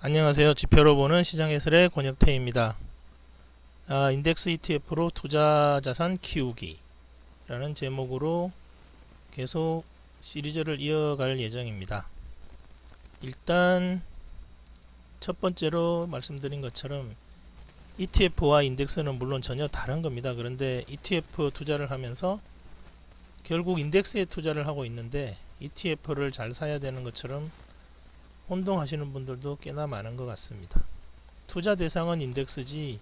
안녕하세요. 지표로 보는 시장 해설의 권혁태입니다. 인덱스 ETF로 투자 자산 키우기 라는 제목으로 계속 시리즈를 이어갈 예정입니다. 일단 첫 번째로 말씀드린 것처럼 ETF와 인덱스는 물론 전혀 다른 겁니다. 그런데 ETF 투자를 하면서 결국 인덱스에 투자를 하고 있는데 ETF를 잘 사야 되는 것처럼 혼동하시는 분들도 꽤나 많은 것 같습니다. 투자 대상은 인덱스지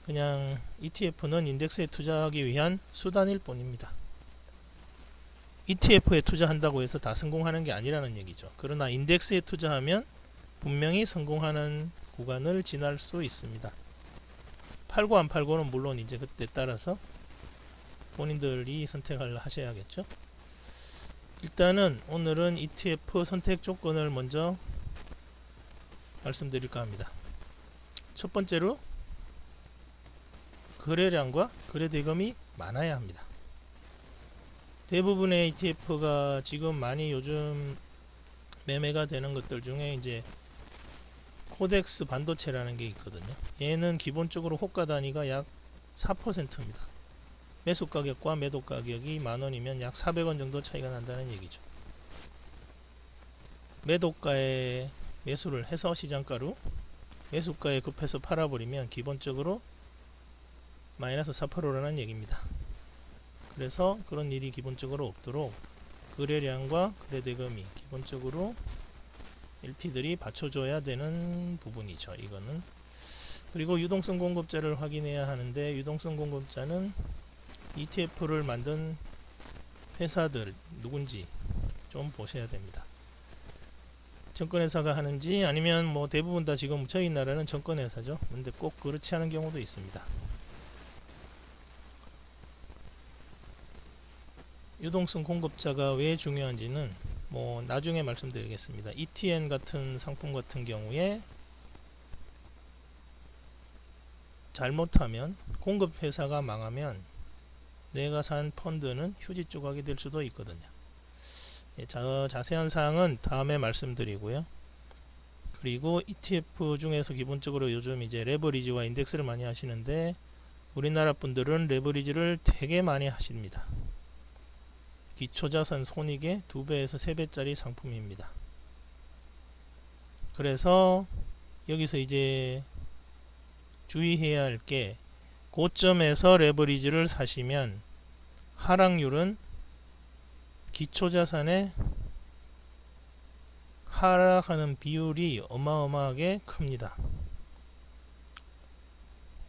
그냥 ETF는 인덱스에 투자하기 위한 수단일 뿐입니다. ETF에 투자한다고 해서 다 성공하는 게 아니라는 얘기죠. 그러나 인덱스에 투자하면 분명히 성공하는 구간을 지날 수 있습니다. 팔고 안 팔고는 물론 이제 그때 따라서 본인들이 선택을 하셔야겠죠. 일단은 오늘은 ETF 선택 조건을 먼저 말씀드릴까 합니다. 첫 번째로 거래량과 거래 대금이 많아야 합니다. 대부분의 ETF가 지금 많이 요즘 매매가 되는 것들 중에 이제 코덱스 반도체라는 게 있거든요. 얘는 기본적으로 호가 단위가 약 4%입니다. 매수 가격과 매도 가격이 만원이면 약 400원 정도 차이가 난다는 얘기죠. 매도가에 매수를 해서 시장가로 매수가에 급해서 팔아버리면 기본적으로 마이너스 4%라는 얘기입니다. 그래서 그런 일이 기본적으로 없도록 거래량과 거래대금이 기본적으로 LP들이 받쳐줘야 되는 부분이죠. 이거는. 그리고 유동성 공급자를 확인해야 하는데 유동성 공급자는 ETF를 만든 회사들 누군지 좀 보셔야 됩니다. 증권회사가 하는지 아니면 뭐 대부분 다 지금 저희 나라는 증권회사죠. 근데 꼭 그렇지 않은 경우도 있습니다. 유동성 공급자가 왜 중요한지는 뭐 나중에 말씀드리겠습니다. ETN 같은 상품 같은 경우에 잘못하면 공급회사가 망하면 내가 산 펀드는 휴지 조각이 될 수도 있거든요. 자세한 사항은 다음에 말씀드리고요. 그리고 ETF 중에서 기본적으로 요즘 이제 레버리지와 인덱스를 많이 하시는데 우리나라 분들은 레버리지를 되게 많이 하십니다. 기초자산 손익의 2배에서 3배짜리 상품입니다. 그래서 여기서 이제 주의해야 할 게 고점에서 레버리지를 사시면 하락률은 기초자산의 하락하는 비율이 어마어마하게 큽니다.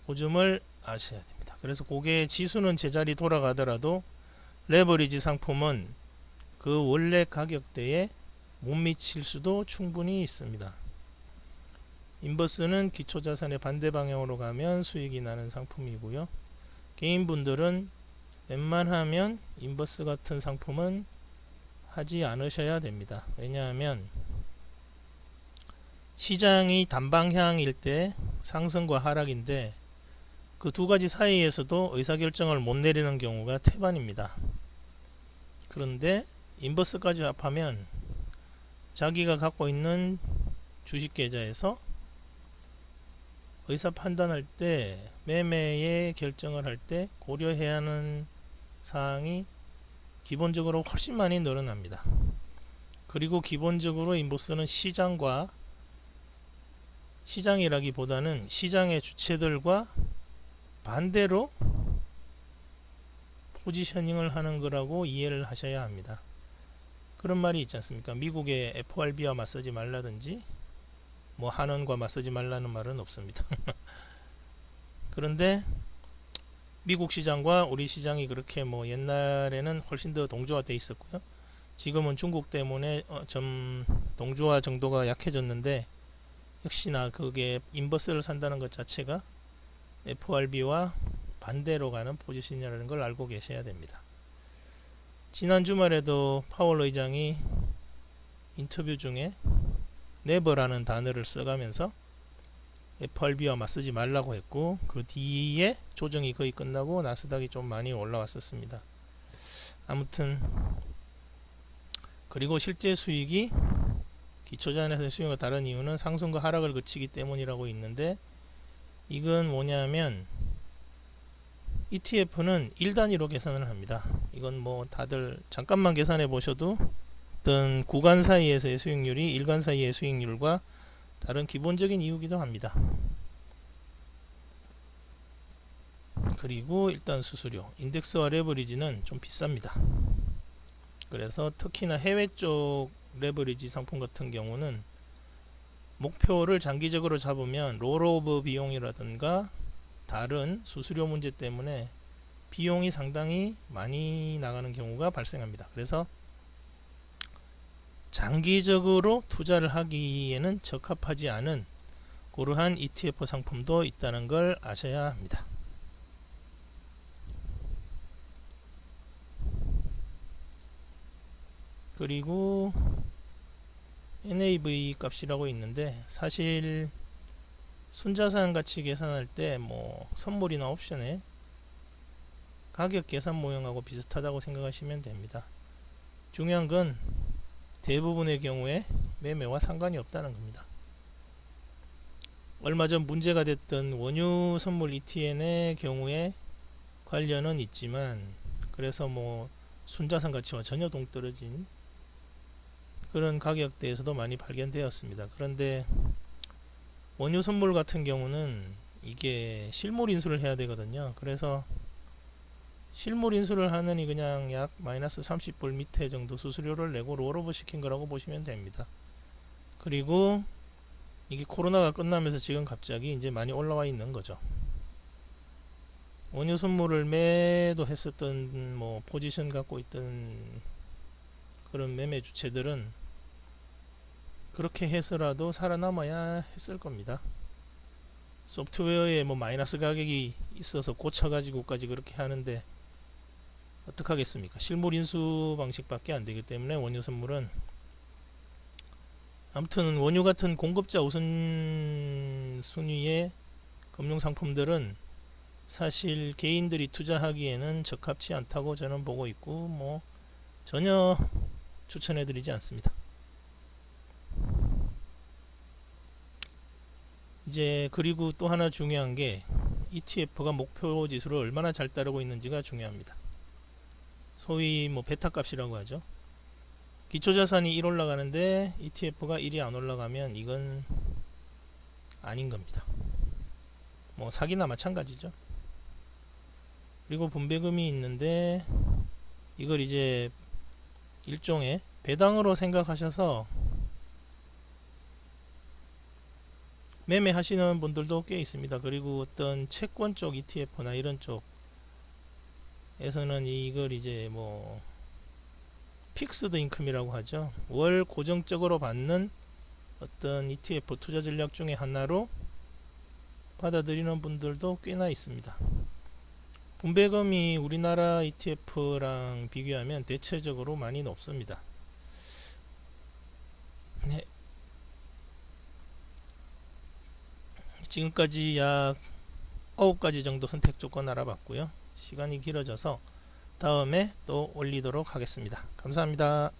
그 점을 아셔야 됩니다. 그래서 고게 지수는 제자리 돌아가더라도 레버리지 상품은 그 원래 가격대에 못 미칠 수도 충분히 있습니다. 인버스는 기초자산의 반대 방향으로 가면 수익이 나는 상품이고요. 개인분들은 웬만하면 인버스 같은 상품은 하지 않으셔야 됩니다. 왜냐하면 시장이 단방향일 때 상승과 하락인데 그 두 가지 사이에서도 의사결정을 못 내리는 경우가 태반입니다. 그런데 인버스까지 합하면 자기가 갖고 있는 주식 계좌에서 의사 판단할 때 매매의 결정을 할 때 고려해야 하는 사항이 기본적으로 훨씬 많이 늘어납니다. 그리고 기본적으로 인버스는 시장이라기보다는 시장의 주체들과 반대로 포지셔닝을 하는 거라고 이해를 하셔야 합니다. 그런 말이 있지 않습니까? 미국의 FRB와 맞서지 말라든지 뭐 한원과 맞서지 말라는 말은 없습니다. 그런데 미국 시장과 우리 시장이 그렇게 뭐 옛날에는 훨씬 더 동조화되어 있었고요. 지금은 중국 때문에 좀 동조화 정도가 약해졌는데 역시나 그게 인버스를 산다는 것 자체가 FRB와 반대로 가는 포지션이라는 걸 알고 계셔야 됩니다. 지난 주말에도 파월 의장이 인터뷰 중에 네버라는 단어를 써가면서 FRB와 맞서지 말라고 했고 그 뒤에 조정이 거의 끝나고 나스닥이 좀 많이 올라왔었습니다. 아무튼 그리고 실제 수익이 기초자산의 수익률과 다른 이유는 상승과 하락을 그치기 때문이라고 있는데, 이건 뭐냐면 ETF는 1단위로 계산을 합니다. 이건 뭐 다들 잠깐만 계산해 보셔도 어떤 구간 사이에서의 수익률이 일간 사이의 수익률과 다른 기본적인 이유기도 합니다. 그리고 일단 수수료, 인덱스와 레버리지는 좀 비쌉니다. 그래서 특히나 해외 쪽 레버리지 상품 같은 경우는 목표를 장기적으로 잡으면 롤오버 비용이라든가 다른 수수료 문제 때문에 비용이 상당히 많이 나가는 경우가 발생합니다. 그래서 장기적으로 투자를 하기에는 적합하지 않은 그러한 ETF 상품도 있다는 걸 아셔야 합니다. 그리고 NAV 값이라고 있는데, 사실 순자산 가치 계산할 때 뭐 선물이나 옵션의 가격 계산 모형하고 비슷하다고 생각하시면 됩니다. 중요한 건 대부분의 경우에 매매와 상관이 없다는 겁니다. 얼마 전 문제가 됐던 원유 선물 ETN의 경우에 관련은 있지만, 그래서 뭐 순자산 가치와 전혀 동떨어진 그런 가격대에서도 많이 발견되었습니다. 그런데 원유 선물 같은 경우는 이게 실물 인수를 해야 되거든요. 그래서 실물 인수를 하느니 그냥 약 마이너스 30불 밑에 정도 수수료를 내고 롤오버 시킨 거라고 보시면 됩니다. 그리고 이게 코로나가 끝나면서 지금 갑자기 이제 많이 올라와 있는 거죠. 원유 선물을 매도했었던 뭐 포지션 갖고 있던 그런 매매 주체들은 그렇게 해서라도 살아남아야 했을 겁니다. 소프트웨어에 뭐 마이너스 가격이 있어서 고쳐가지고까지 그렇게 하는데 어떡하겠습니까? 실물 인수 방식밖에 안 되기 때문에 원유 선물은, 아무튼 원유 같은 공급자 우선 순위의 금융 상품들은 사실 개인들이 투자하기에는 적합치 않다고 저는 보고 있고, 뭐 전혀 추천해드리지 않습니다. 이제 그리고 또 하나 중요한 게 ETF가 목표 지수를 얼마나 잘 따르고 있는지가 중요합니다. 소위 뭐 베타 값이라고 하죠. 기초자산이 1 올라가는데 ETF가 1이 안 올라가면 이건 아닌 겁니다. 뭐 사기나 마찬가지죠. 그리고 분배금이 있는데 이걸 이제 일종의 배당으로 생각하셔서 매매하시는 분들도 꽤 있습니다. 그리고 어떤 채권 쪽 ETF나 이런 쪽에서는 이걸 이제 뭐 픽스드 인컴이라고 하죠. 월 고정적으로 받는 어떤 ETF 투자 전략 중에 하나로 받아들이는 분들도 꽤나 있습니다. 분배금이 우리나라 ETF랑 비교하면 대체적으로 많이 높습니다. 네. 지금까지 약 9가지 정도 선택 조건 알아봤고요. 시간이 길어져서 다음에 또 올리도록 하겠습니다. 감사합니다.